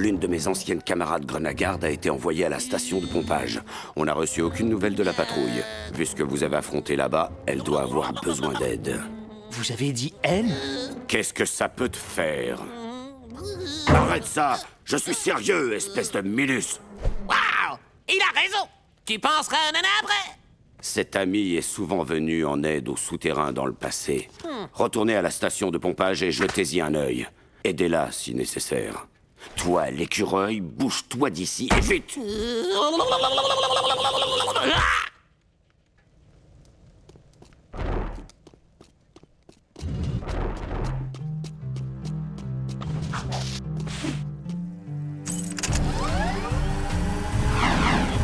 L'une de mes anciennes camarades grenagardes a été envoyée à la station de pompage. On n'a reçu aucune nouvelle de la patrouille. Vu ce que vous avez affronté là-bas, elle doit avoir besoin d'aide. Vous avez dit elle? Qu'est-ce que ça peut te faire? Arrête ça! Je suis sérieux, espèce de minus! Waouh! Il a raison! Tu penseras à un nana après? Cet ami est souvent venu en aide aux souterrains dans le passé. Retournez à la station de pompage et jetez-y un œil. Aidez-la si nécessaire. Toi, l'écureuil, bouge-toi d'ici et vite! On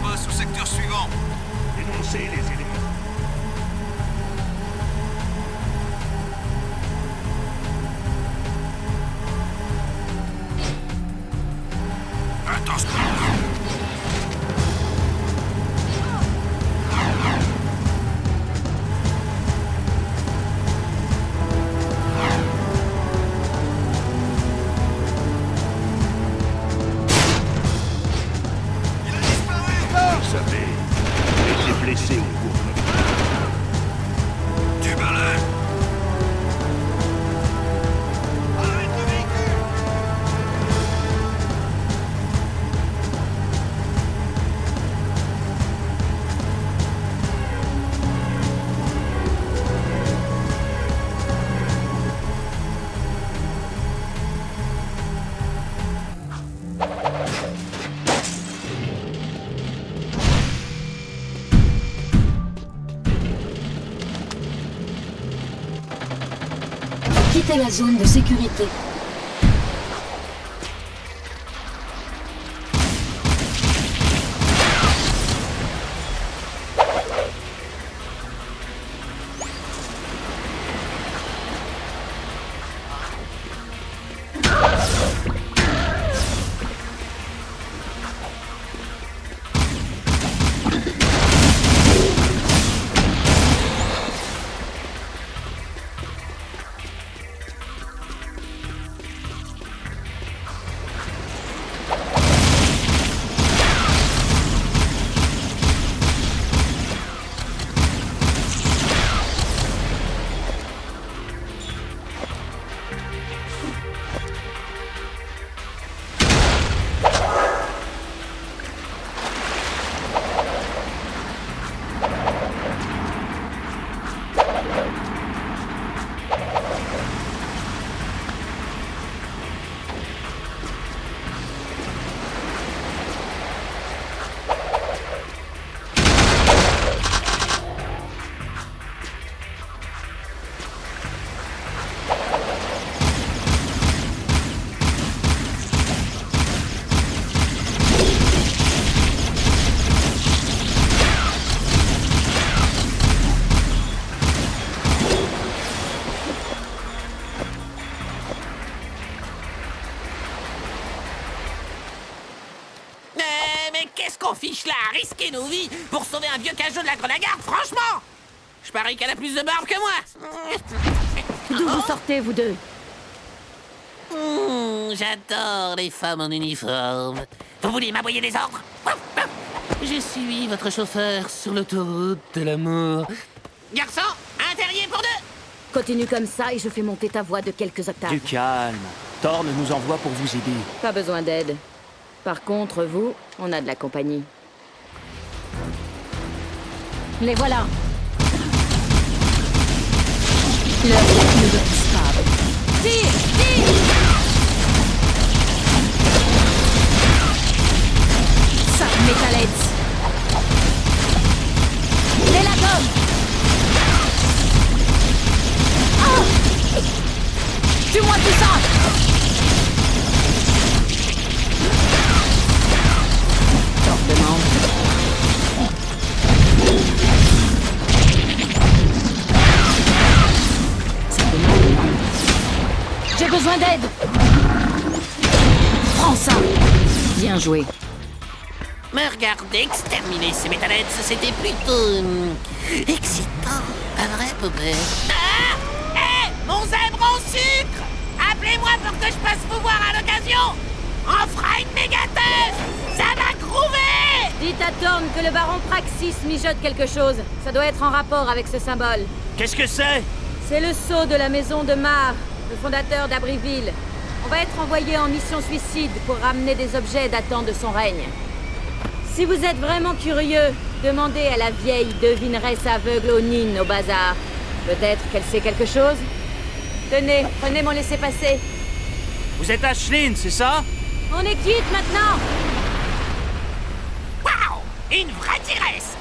passe au secteur suivant. Dénoncez les éléments. Attention. Il a disparu. Vous savez, les blessés au cours. Du balai. Arrête le véhicule. Quittez la zone de sécurité. Mais qu'est-ce qu'on fiche là à risquer nos vies pour sauver un vieux cageux de la Grenagarde, franchement? Je parie qu'elle a plus de barbe que moi. D'où vous sortez, vous deux? J'adore les femmes en uniforme. Vous voulez m'aboyer des ordres? Je suis votre chauffeur sur l'autoroute de l'amour. Garçon, un terrier pour deux. Continue comme ça et je fais monter ta voix de quelques octaves. Du calme. Thorne nous envoie pour vous aider. Pas besoin d'aide. Par contre, vous, on a de la compagnie. Les voilà. Leur ne me pousse pas. Tire! Tire! Ça, Metalheads! Les la gomme! Ah! Tue-moi tout ça! Fortement. Ça demande. J'ai besoin d'aide! Prends ça! Bien joué. Me regarder exterminer ces métallettes, c'était plutôt... excitant, pas vrai, Popeye? Ah! Hé! Mon zèbre en sucre! Appelez-moi pour que je passe vous voir à l'occasion! On fera une méga teuf. Ça va grouver. Dites à Thorne que le baron Praxis mijote quelque chose. Ça doit être en rapport avec ce symbole. Qu'est-ce que c'est? C'est le sceau de la maison de Mar, le fondateur d'Abriville. On va être envoyé en mission suicide pour ramener des objets datant de son règne. Si vous êtes vraiment curieux, demandez à la vieille devineresse aveugle aux nines au bazar. Peut-être qu'elle sait quelque chose. Tenez, prenez mon laissez-passer. Vous êtes Ashlyn, c'est ça? On est quitte maintenant. Waouh. Une vraie tiresse.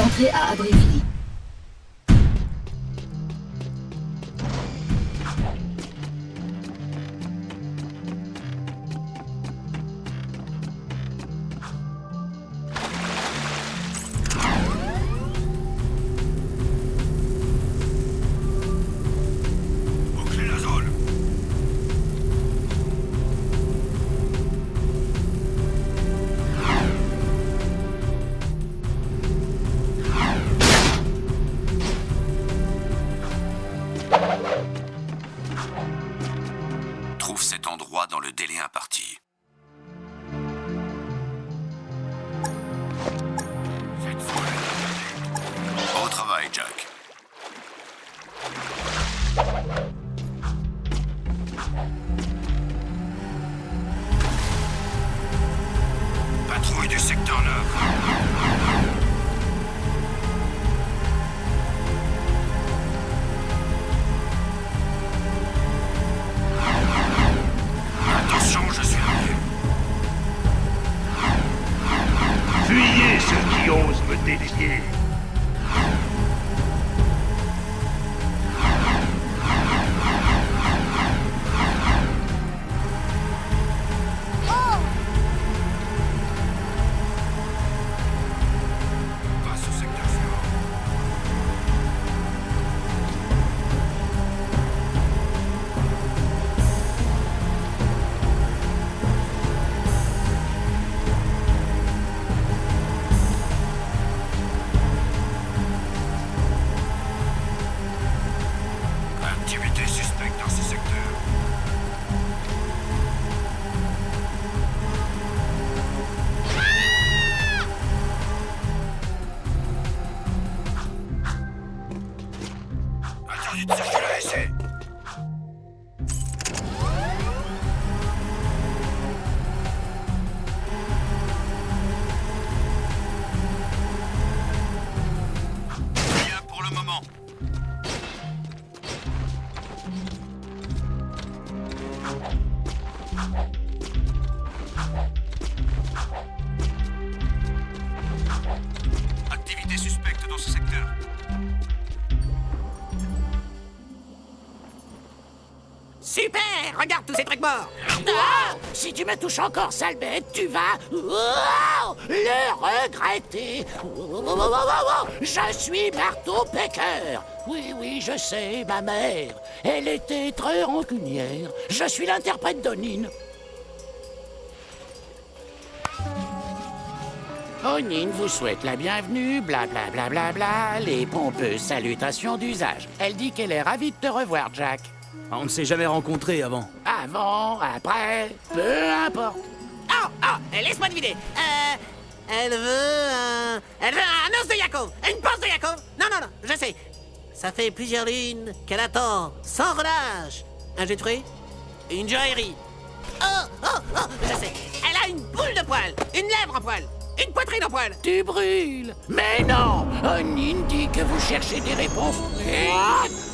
Entrez à Abriville. Bouclez la zone. Trouve cet endroit dans le délai imparti. Au travail, Jack. Patrouille du secteur 9. Attention, je suis arrivé. Fuyez ceux qui osent me défier. Passe au secteur suivant. Activité suspecte dans ce secteur. Interdit de circuler à essai. Rien pour le moment. Activité suspecte dans ce secteur. Super. Regarde tous ces trucs morts. Ah, si tu me touches encore, sale bête, tu vas le regretter. Je suis Marteau Piqueur. Oui, je sais, ma mère. Elle était très rancunière. Je suis l'interprète d'Onine. Onine vous souhaite la bienvenue, blablabla, bla, bla, bla, les pompeuses salutations d'usage. Elle dit qu'elle est ravie de te revoir, Jack. On ne s'est jamais rencontrés avant. Avant, après, peu importe. Oh, laisse-moi deviner. Elle veut un os de Yakov, une panse de Yakov. Non, je sais. Ça fait plusieurs lunes qu'elle attend, sans relâche. Un jus de fruits, une joaillerie. Oh, je sais. Elle a une boule de poil, une lèvre en poil, une poitrine en poil. Tu brûles. Mais non, Onine dit que vous cherchez des réponses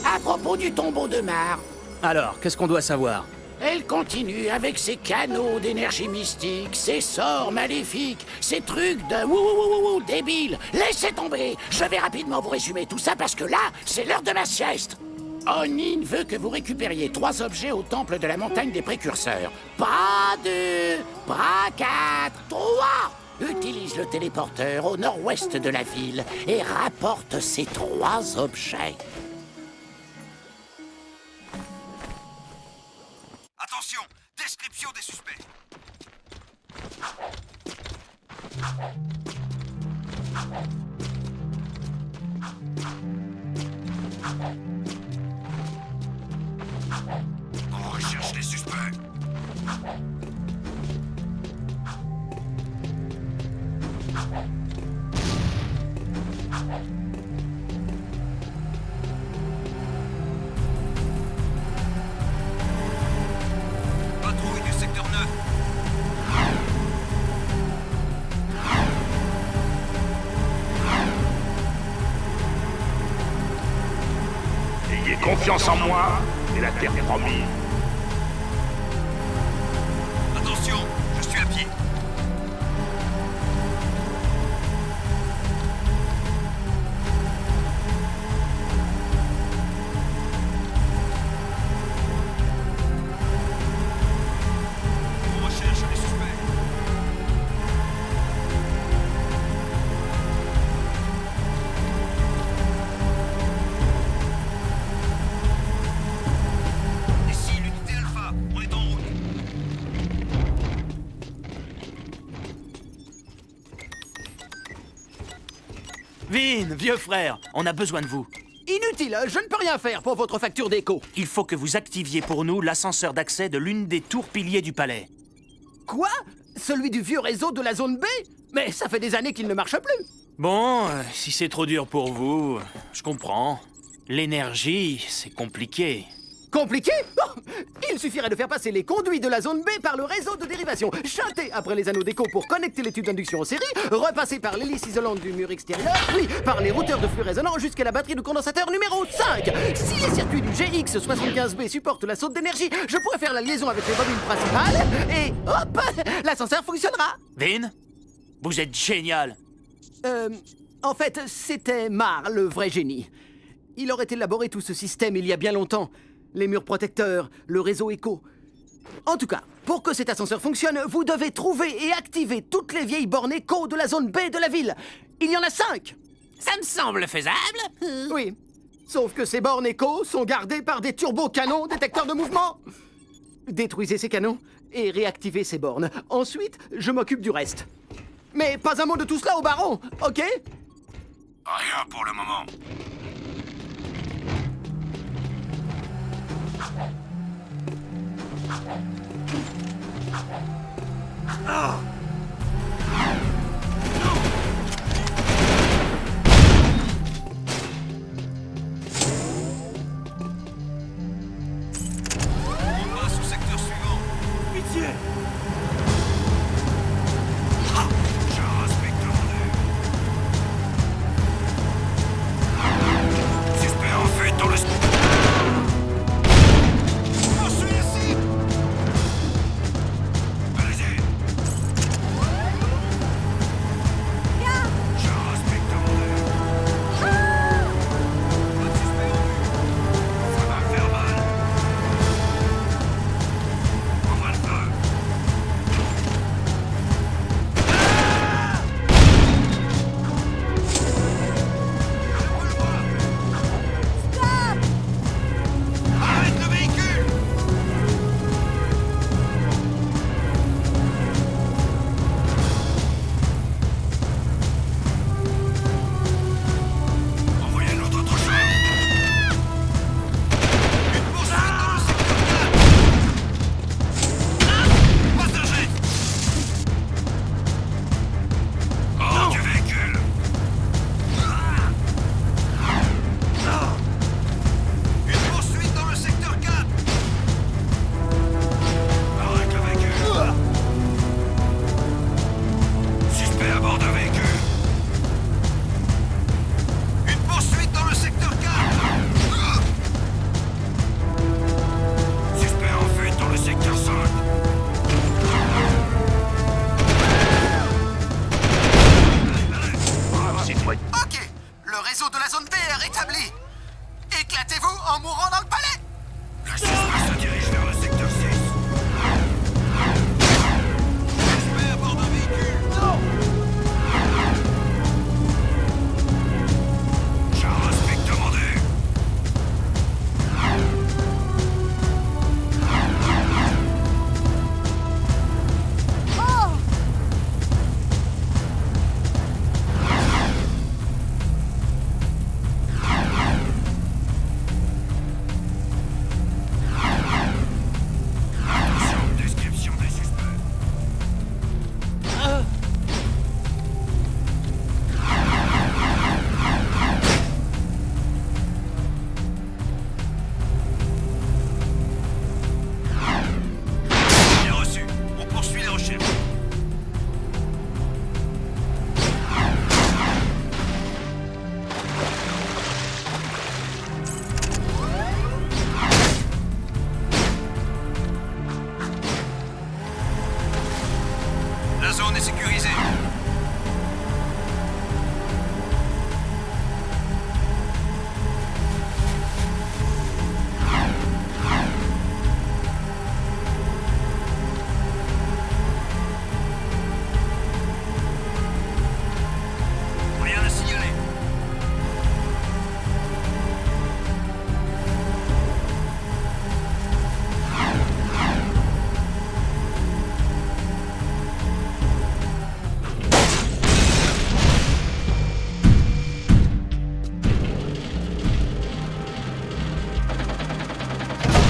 à propos du tombeau de Mar. Alors, qu'est-ce qu'on doit savoir? Elle continue avec ses canaux d'énergie mystique, ses sorts maléfiques, ses trucs de débile. Laissez tomber. Je vais rapidement vous résumer tout ça parce que là, c'est l'heure de ma sieste. Onine veut que vous récupériez 3 objets au temple de la montagne des précurseurs. Pas 2, pas 4, 3. Utilise le téléporteur au nord-ouest de la ville et rapporte ces 3 objets. Attention, description des suspects. On recherche les suspects. Patrouille du secteur 9. Ayez confiance en moi et la terre promise. Attention, je suis à pied. On recherche les suspects. Ici, l'unité Alpha, on est en route. Vin, vieux frère, on a besoin de vous. Inutile, je ne peux rien faire pour votre facture d'écho. Il faut que vous activiez pour nous l'ascenseur d'accès de l'une des tours piliers du palais. Quoi? Celui du vieux réseau de la zone B? Mais ça fait des années qu'il ne marche plus. Bon, si c'est trop dur pour vous, je comprends. L'énergie, c'est compliqué. Compliqué? Oh, il suffirait de faire passer les conduits de la zone B par le réseau de dérivation, chanter après les anneaux d'écho pour connecter les tubes d'induction en série, repasser par l'hélice isolante du mur extérieur, puis par les routeurs de flux résonnants jusqu'à la batterie de condensateur numéro 5. Si les circuits du GX75B supportent la saute d'énergie, je pourrais faire la liaison avec les bobines principales et hop, l'ascenseur fonctionnera. Vin, vous êtes génial. En fait, c'était Mar, le vrai génie. Il aurait élaboré tout ce système il y a bien longtemps. Les murs protecteurs, le réseau écho. En tout cas, pour que cet ascenseur fonctionne, vous devez trouver et activer toutes les vieilles bornes écho de la zone B de la ville. Il y en a 5. Ça me semble faisable. Oui. Sauf que ces bornes écho sont gardées par des turbo-canons détecteurs de mouvement. Détruisez ces canons et réactivez ces bornes. Ensuite, je m'occupe du reste. Mais pas un mot de tout cela au baron, ok? Rien pour le moment. On passe au secteur suivant. Pitié. J'ai un inspecteur en l'air.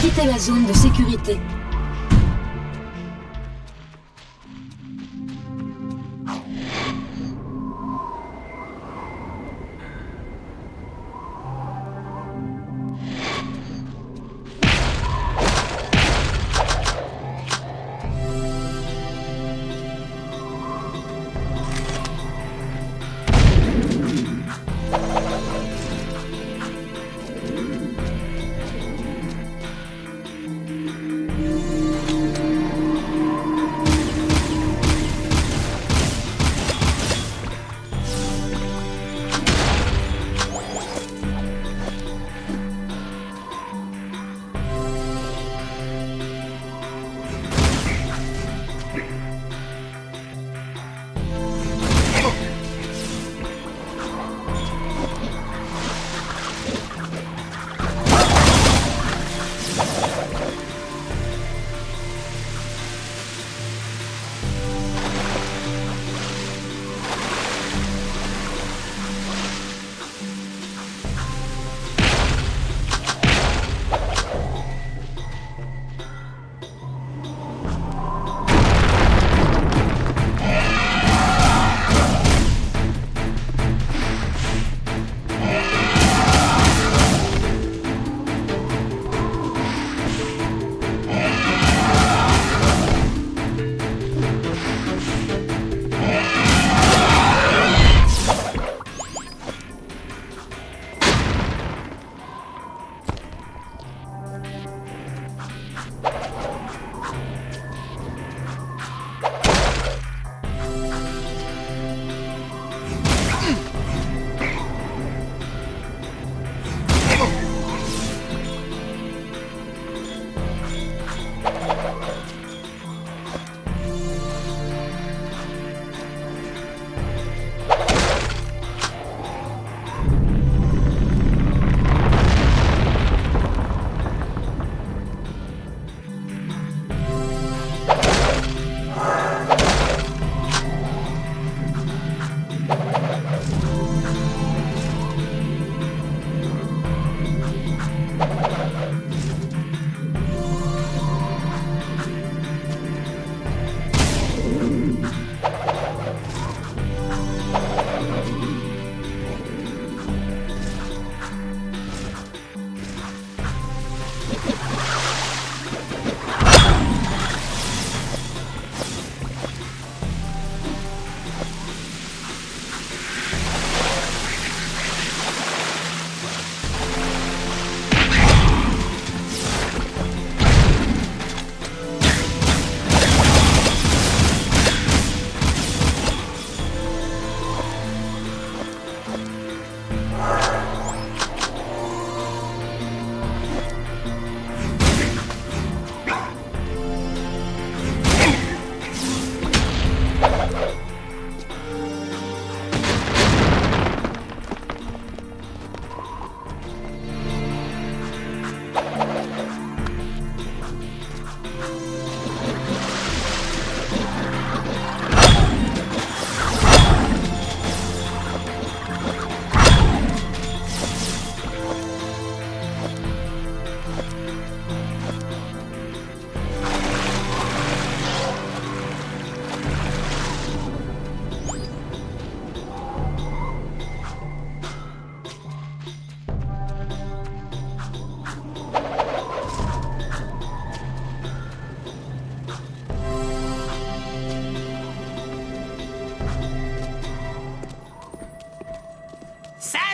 Quittez la zone de sécurité.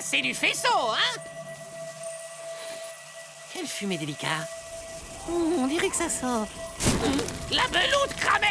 C'est du faisceau, hein? Quelle fumée délicate. On dirait que ça sort. La beloute cramée!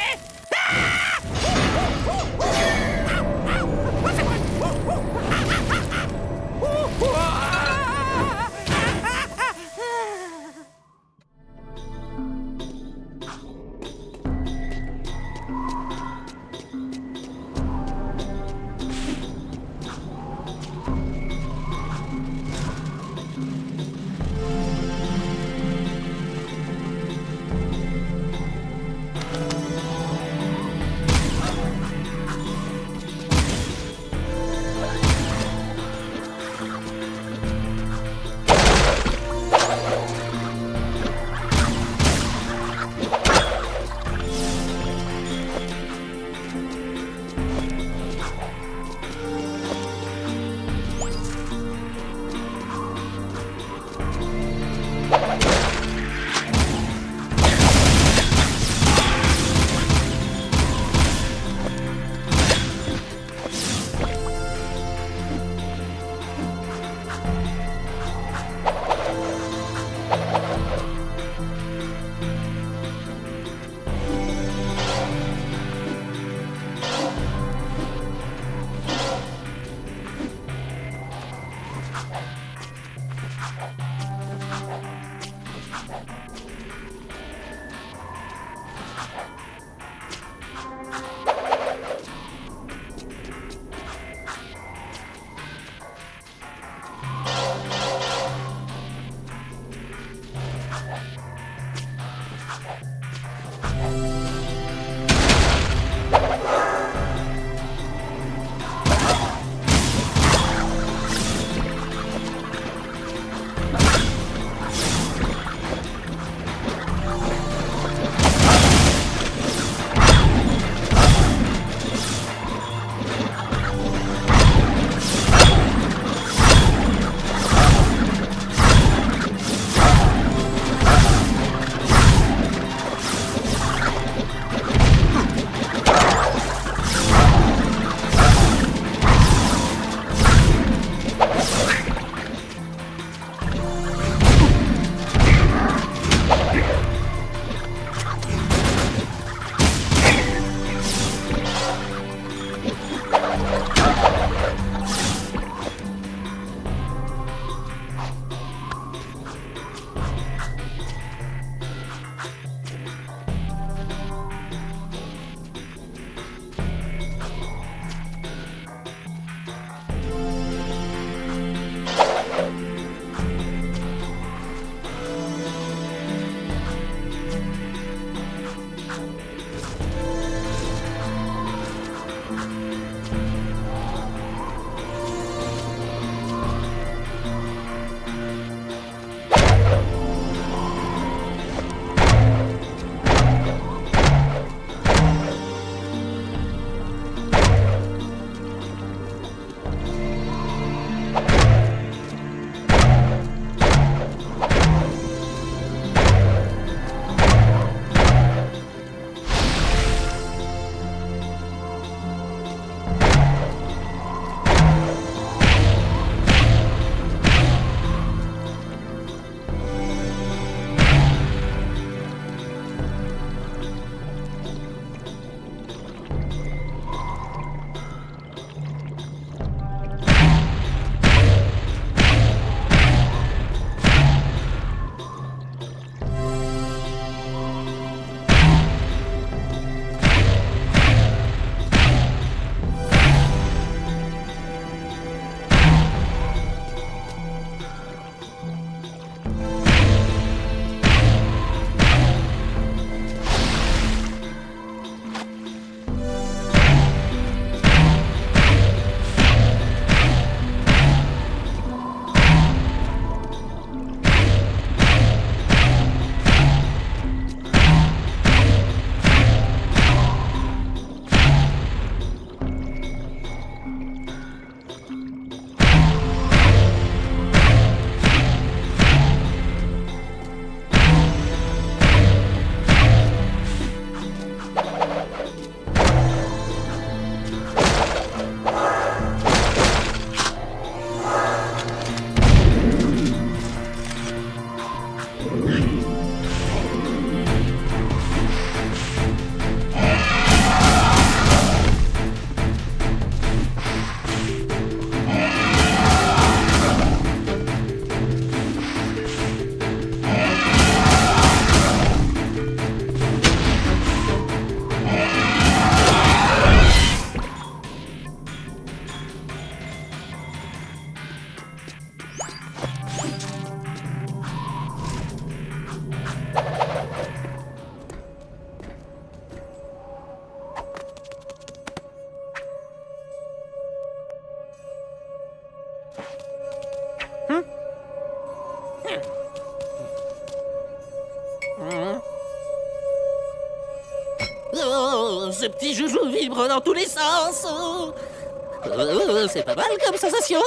Oh, ce petit joujou vibre dans tous les sens. C'est pas mal comme sensation.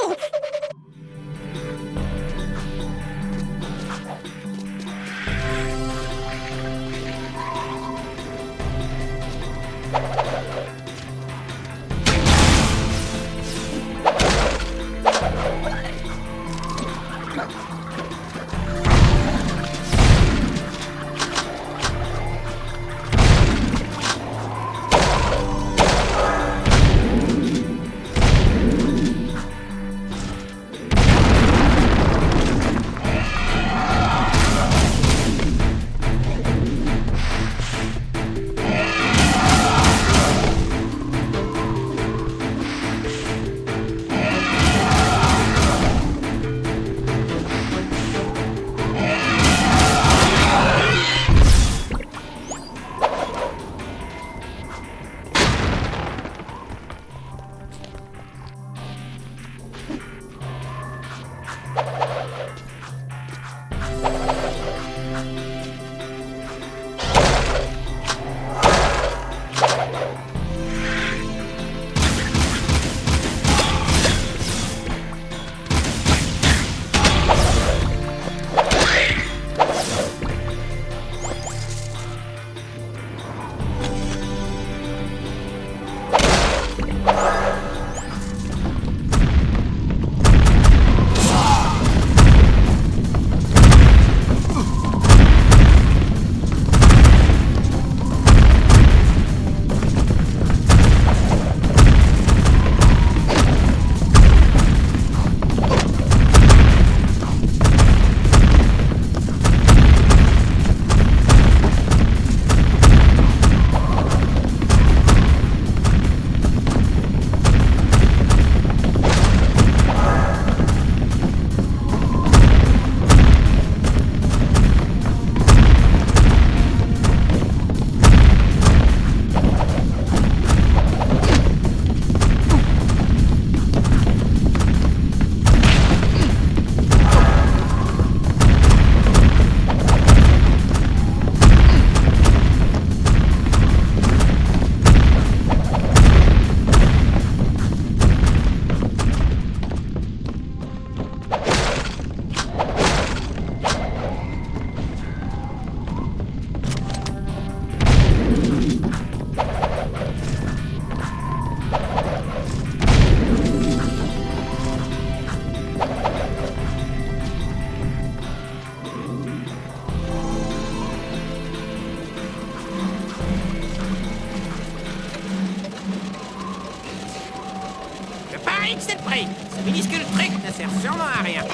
C'est le prix. Ce minuscule truc ne sert sûrement à rien.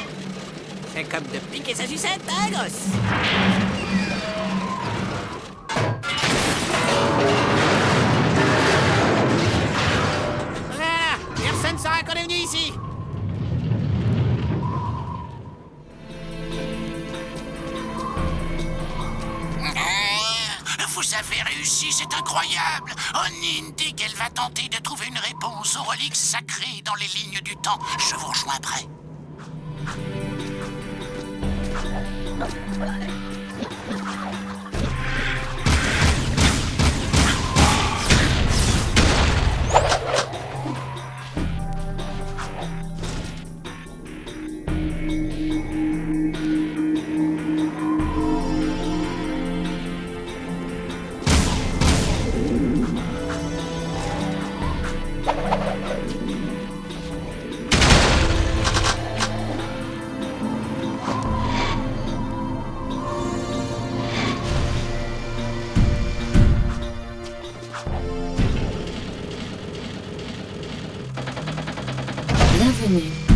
C'est comme de piquer sa sucette à la gosse. Voilà, personne ne saura qu'on est venu ici. Vous avez réussi, c'est incroyable. Onin dit qu'elle va tenter de trouver une réponse aux reliques sacrées dans les lignes du temps. Je vous rejoins après. Bienvenue